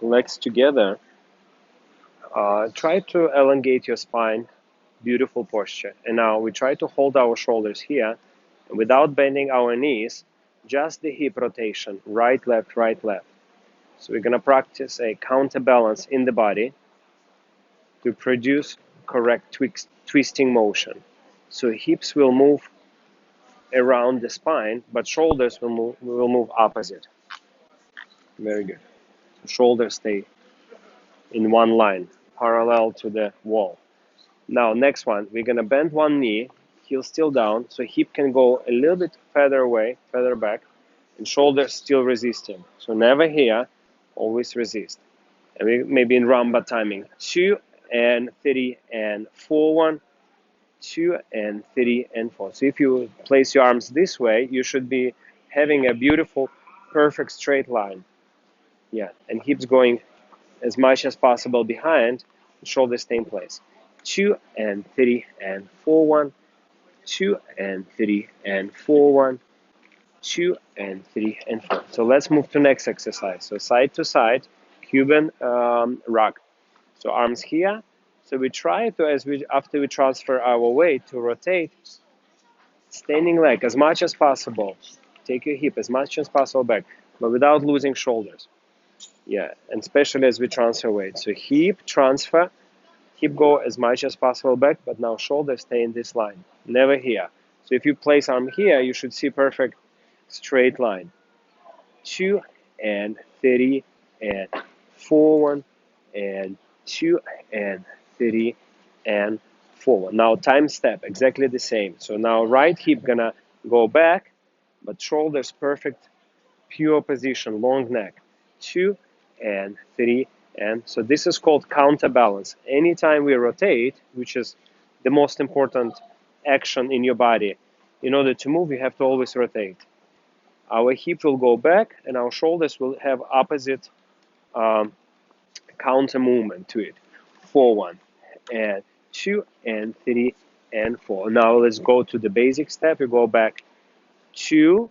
legs together. Try to elongate your spine. Beautiful posture. And now we try to hold our shoulders here without bending our knees, just the hip rotation, right, left, right, left. So we're going to practice a counterbalance in the body to produce correct twisting motion. So hips will move around the spine, but shoulders will move opposite. Very good. So shoulders stay in one line, parallel to the wall. Now, next one, we're going to bend one knee, heel still down, so hip can go a little bit further away, further back, and shoulders still resisting. So never here, always resist. And we maybe in rumba timing. 2 and 3 and 4, 1, 2 and 3 and 4. So if you place your arms this way, you should be having a beautiful, perfect straight line. Yeah, and hips going as much as possible behind, shoulders stay in place. 2 and 3 and 4, 1, 2 and 3 and 4, 1, 2 and 3 and 4. So let's move to next exercise. So side to side, Cuban rock. So arms here. So we try to, after we transfer our weight, to rotate standing leg as much as possible. Take your hip as much as possible back, but without losing shoulders. Yeah, and especially as we transfer weight. So hip transfer, hip go as much as possible back, but now shoulders stay in this line, never here. So if you place arm here, you should see perfect straight line. 2 and 3 and 4, 1 and 2 and 3 and 4, 1. Now time step, exactly the same. So now right hip gonna go back, but shoulders perfect, pure position, long neck. 2 and 3 and so this is called counterbalance. Anytime we rotate, which is the most important action in your body, in order to move, you have to always rotate. Our hip will go back and our shoulders will have opposite counter movement to it. 4, 1 and 2 and 3 and 4. Now let's go to the basic step. You go back 2.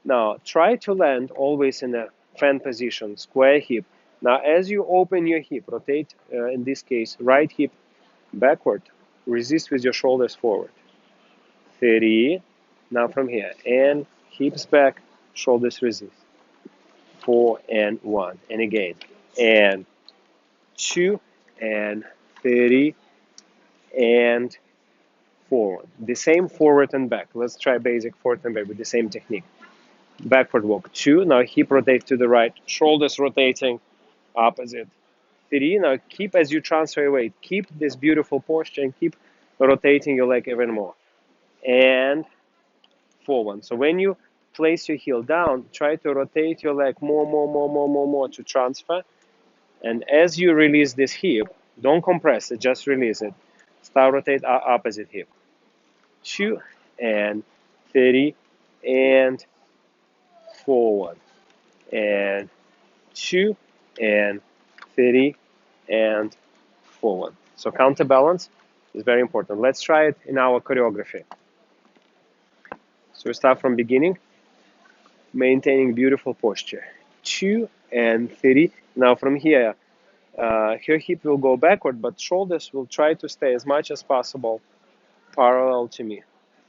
Now try to land always in a fan position, square hip. Now as you open your hip, rotate, in this case, right hip backward, resist with your shoulders forward. 3, now from here, and hips back, shoulders resist. 4 and 1, and again, and 2 and 3 and 4. The same forward and back. Let's try basic forward and back with the same technique. Backward walk. 2, now hip rotate to the right, shoulders rotating opposite. 3, now keep as you transfer your weight, keep this beautiful posture and keep rotating your leg even more. And 4, 1. So when you place your heel down, try to rotate your leg more to transfer. And as you release this hip, don't compress it, just release it. Start rotate opposite hip. 2 and 3 and 4, 1 and 2 and 3 and 4, 1. So counterbalance is very important. Let's try it in our choreography. So we start from beginning, maintaining beautiful posture. 2 and 3. Now from here, her hip will go backward, but shoulders will try to stay as much as possible parallel to me.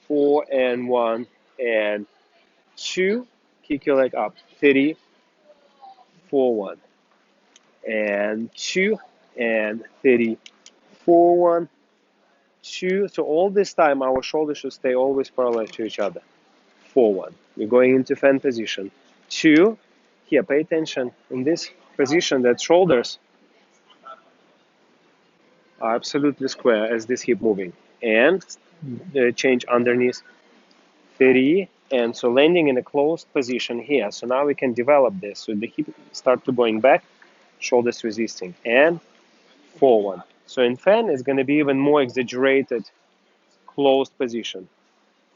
4 and 1 and 2. Kick your leg up. 3, 4, 1 and 2 and 3, 4, 1, 2. So all this time our shoulders should stay always parallel to each other. 4, 1. We're going into fan position. 2. Here, pay attention in this position that shoulders are absolutely square as this hip moving. And change underneath. 3. And so landing in a closed position here. So now we can develop this. So the hip start to going back, shoulders resisting. And 4, 1. So in fan, it's going to be even more exaggerated, closed position.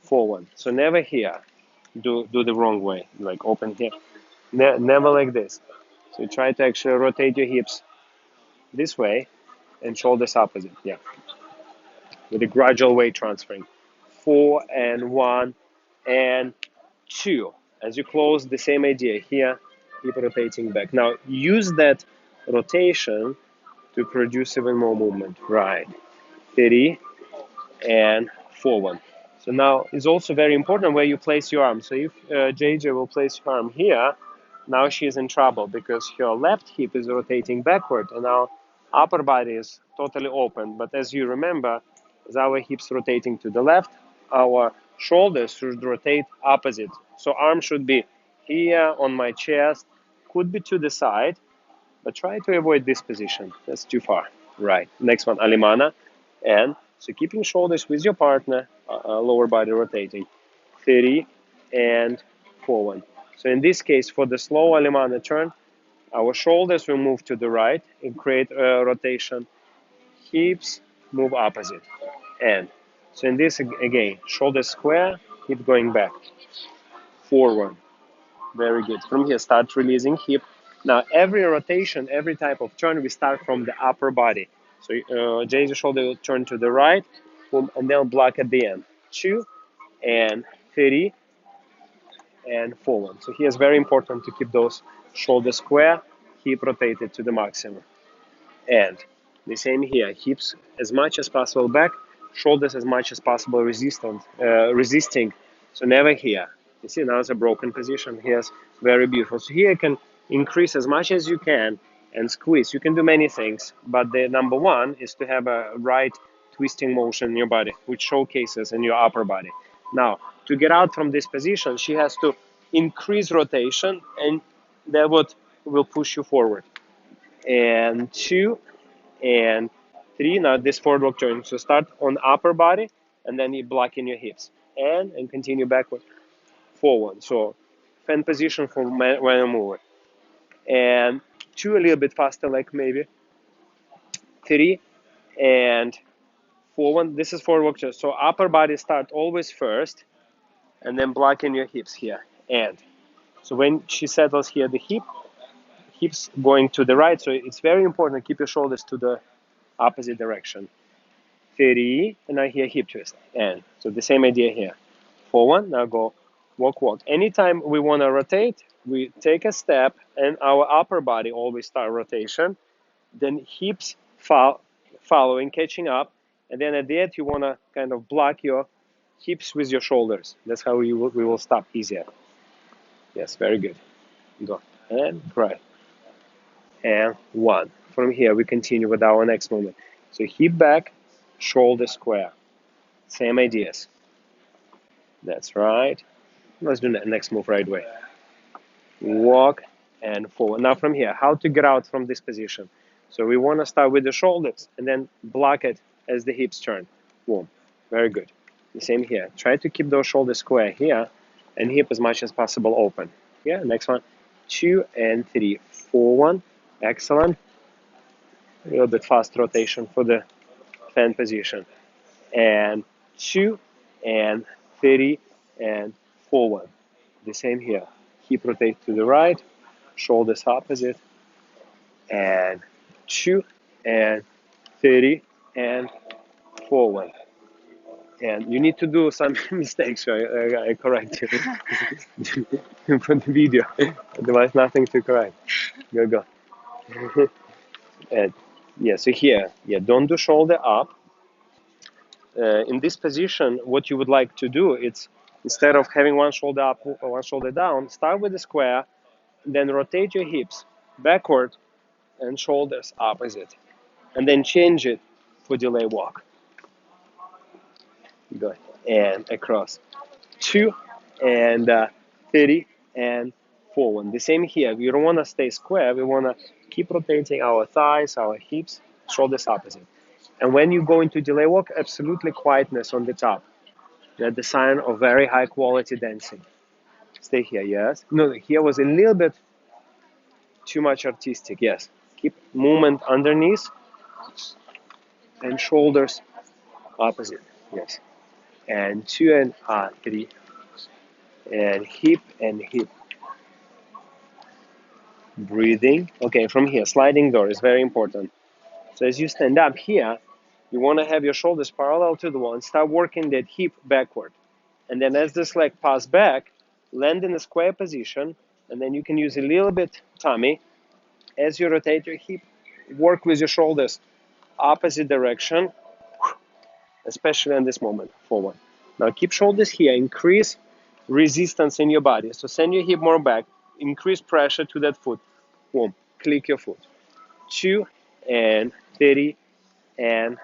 4, 1. So never here. Do the wrong way, like open here. Never like this. So you try to actually rotate your hips this way and shoulders opposite. Yeah. With a gradual weight transferring. 4 and 1 and 2. As you close, the same idea here, keep rotating back. Now use that rotation to produce even more movement. Right. 30 and forward. So now it's also very important where you place your arm. So if JJ will place her arm here, now she's in trouble because her left hip is rotating backward and our upper body is totally open. But as you remember, as our hips rotating to the left, our shoulders should rotate opposite. So arm should be here on my chest, could be to the side, but try to avoid this position. That's too far. Right. Next one, Alimana. And so keeping shoulders with your partner, lower body rotating. 30 and forward. So in this case, for the slow Alimana turn, our shoulders will move to the right and create a rotation. Hips move opposite. And so in this, again, shoulders square, hip going back. Forward. Very good. From here, start releasing hip. Now, every rotation, every type of turn, we start from the upper body. So Jay's shoulder will turn to the right, boom, and then block at the end. 2 and 30 and forward. So here it's very important to keep those shoulders square, hip rotated to the maximum. And the same here, hips as much as possible back, shoulders as much as possible resisting. So never here. You see now it's a broken position. Here's very beautiful. So here you can increase as much as you can and squeeze. You can do many things, but the number one is to have a right twisting motion in your body, which showcases in your upper body. Now, to get out from this position, she has to increase rotation, and that will push you forward. And 2 and 3. Now this forward walk turn. So start on upper body, and then you block in your hips, and continue backward, forward. So fan position for when I move it. And 2 a little bit faster, like maybe 3 and forward. This is forward walk turn. So upper body start always first, and then block in your hips here. And so when she settles here, the hips going to the right. So it's very important to keep your shoulders to the opposite direction. 30, and now here hip twist. And so the same idea here. Forward, now go walk, walk. Anytime we want to rotate, we take a step, and our upper body always start rotation. Then hips following, catching up. And then at the end, you want to kind of block your hips with your shoulders. That's how we will stop easier. Yes, very good. Go. And right. And 1. From here, we continue with our next movement. So hip back, shoulder square. Same ideas. That's right. Let's do the next move right away. Walk and forward. Now from here, how to get out from this position. So we want to start with the shoulders and then block it as the hips turn. Boom. Very good. The same here. Try to keep those shoulders square here and hip as much as possible open. Yeah, next one. 2 and 3. Forward. Excellent. A little bit fast rotation for the fan position. And 2 and 30 and forward. The same here. Hip rotate to the right, shoulders opposite, and 2 and 30 and forward. And you need to do some mistakes, so I correct you from the video. Otherwise, nothing to correct. Go. And yeah, so here, don't do shoulder up. In this position, what you would like to do is, instead of having one shoulder up or one shoulder down, start with the square, then rotate your hips backward and shoulders opposite, and then change it for delay walk. Go and across. 2 and 30 and forward. The same here. We don't want to stay square. We want to keep rotating our thighs, our hips, shoulders opposite. And when you go into delay walk, absolutely quietness on the top. That's the sign of very high quality dancing. Stay here, yes. No, here was a little bit too much artistic, yes. Keep movement underneath and shoulders opposite, yes. And 2 and 3. And hip. Breathing. Okay, from here, sliding door is very important. So as you stand up here, you want to have your shoulders parallel to the wall and start working that hip backward. And then as this leg passes back, land in a square position, and then you can use a little bit tummy As you rotate your hip, work with your shoulders opposite direction, especially in this moment, forward. Now keep shoulders here, increase resistance in your body. So send your hip more back, increase pressure to that foot. Boom, click your foot. 2 and 30 and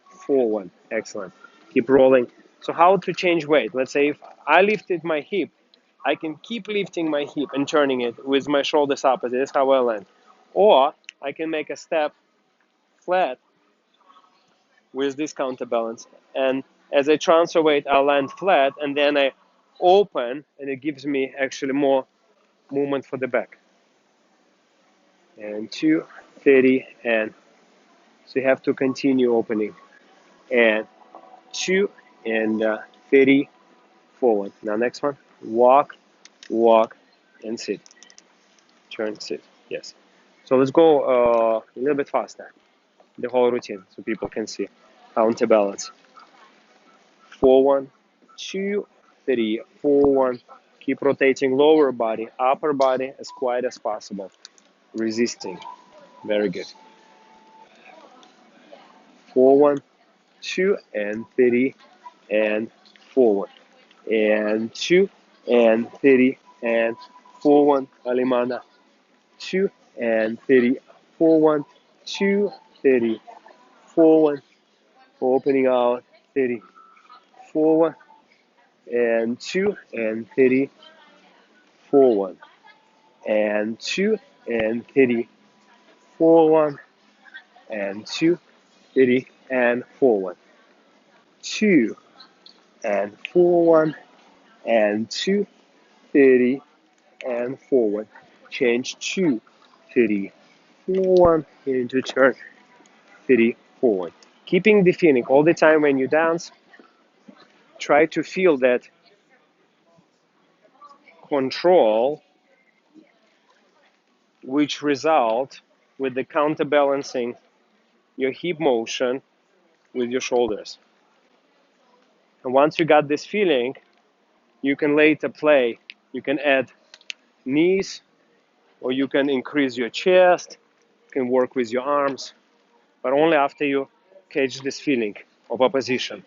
forward. Excellent. Keep rolling. So how to change weight? Let's say if I lifted my hip, I can keep lifting my hip and turning it with my shoulders opposite. That's how I land. Or I can make a step flat with this counterbalance. And as I transfer weight, I land flat, and then I open, and it gives me actually more movement for the back. And 2, 30, and so you have to continue opening. And 2 and 30 forward. Now next one, walk, walk, and sit. Turn, sit. Yes. So let's go a little bit faster. The whole routine, so people can see. Counterbalance. 4, 1, 2, 3, 4, 1. Keep rotating lower body, upper body as quiet as possible. Resisting. Very good. 4, 1, 2, and 30, and forward. And 2, and 30, and 4, 1. Alemana. 2, and 30, 4, 1, 2, 30, 4, 1. Opening out, 30, 4, 1. And 2, and 30, 4, 1. And 2, and 30, 4, 1. And 2, 30, and 4, 1. 2, and 4, 1. And 2, 30, and forward. Change 2, 30, 4, 1. Into turn, 30, forward. Keeping the feeling all the time when you dance. Try to feel that control, which result with the counterbalancing your hip motion with your shoulders. And once you got this feeling, you can later play. You can add knees, or you can increase your chest, you can work with your arms, but only after you catch this feeling of opposition.